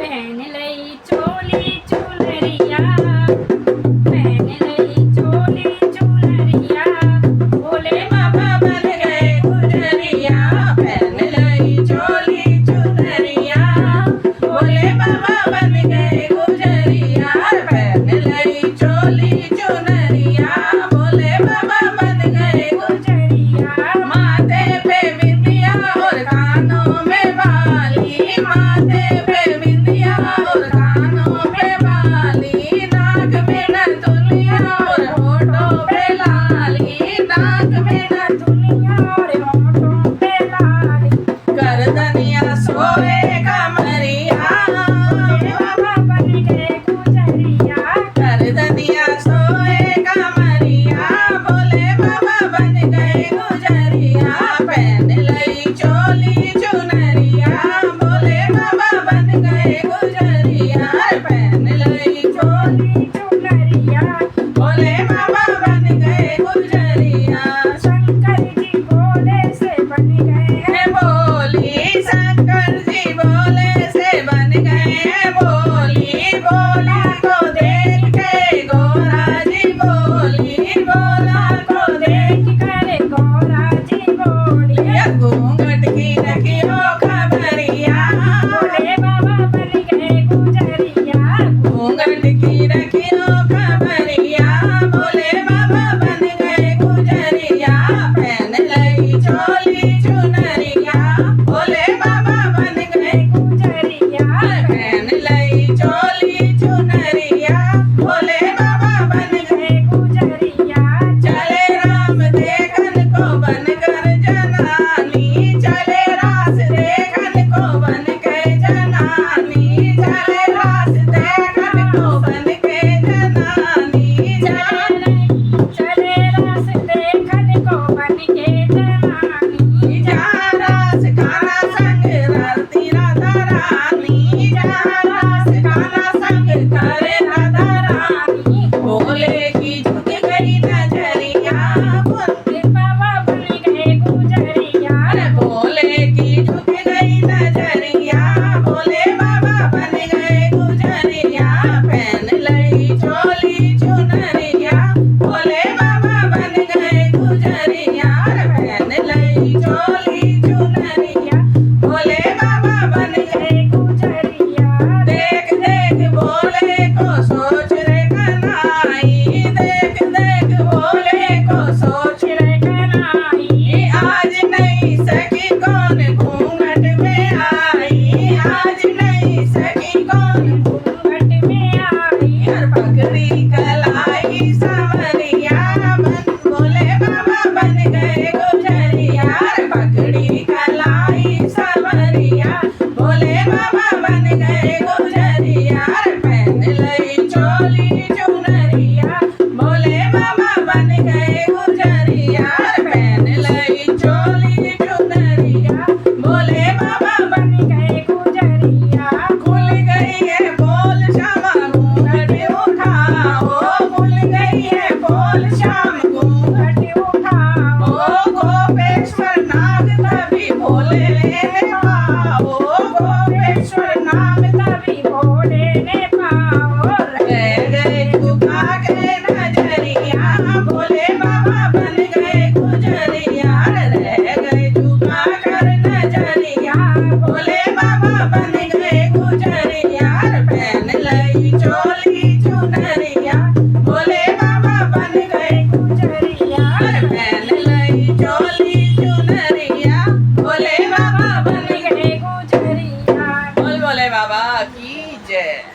पहन लई चोली चुनरिया, पहन लई चोली चुनरिया, भोले बाबा बन गए गुजरिया। पहन लई चोली चुनरिया, भोले बाबा बन गए गुजरिया। पहन लई चोली चुनरिया, भोले बाबा बन गए गुजरिया। माथे पे बिंदिया और कानों में बाली, माथे पे बिंदिया और कानों पे बाली, नाक में नथुनिया और होठों पे लाली, नाक में नथुनिया और होठों पे लाली। गर्दनिया सोए कमरिया, बाबा बन गए गुजरिया। गर्दनिया सोए कमरिया, भोले बाबा बन गए गुजरिया। पहन लई चोली चुनरिया, भोले बाबा बन गए गुजरिया। पहन लई चोली चुनरिया, भोले बाबा बन गए गुजरिया। शंकर जी भोले से बन गए हैं भोली, शंकर जी भोले से बन गए हैं भोली। भोला को देख के गोरा जी बोली, भोला को देख कर गोरा जी बोली। घूंघट की रखियो खबरिया, भोले बाबा बन गए गुजरिया। घूंघट की रखियो खबरिया, भोले बाबा बन गए गुजरिया। पहन लई चोली चुनरिया, भोले बाबा बन गए गुजरिया। पहन लई चोली चुनरिया, भोले बाबा बन गए गुजरिया। चले राम देखन को बनकर जनानी, चले रास देखन को बन के जनानी, चले रास देखन को बन के जनानी। चले रास देखन को बन के जनानी। जहाँ रास खाना संग रती राधा रानी, जहाँ रास खाना संग करे राधा रानी। भोले की झुक गई नजरिया, भोले बाबा बन गए गुजरिया। भोले की झुक गई नजरिया, भोले बाबा बन गए गुजरिया। पहन लई चोली चुनरिया, भोले बाबा बन गए गुजरिया। पहन लई चोली चुनरिया, भोले बाबा बन गए गुजरिया। देख देख भोले को सोच रे कन्हाई, देख देख भोले को सोच रे कन्हाई। आज नहीं सकी कौन घूंघट में आई, आज नहीं सकी कौन घूंघट में आई। और पगड़ी कलाई सांवरिया, भोले बाबा बन गए गुजरिया। पगड़ी कलाई सांवरिया, भोले बाबा बन गए गुजरिया। पहन लई चोली चुनरिया, भोले बाबा बन गए गुजरिया। पहन लई चोली चुनरिया, भोले बाबा बन गए गुजरिया। खुल गई है बोल श्यामा घूंघट उठाओ, खुल गई है बोल श्याम घूंघट उठाओ। गोपेश्वर नाग तभी भोले ने पाओ, गोपेश्वर नाग तभी भोले ने पाओ। रह गए झुका के नजरिया, भोले बाबा बन गए गुजरिया। रह गए झुका कर नजरिया, भोले बाबा बन गए गुजरिया। पहन लई चोली चुनरिया, भोले बाबा बन गए गुजरिया। पहन लई चोली चुनरिया, भोले बाबा बन गए गुजरिया। बोल भोले बाबा की जय।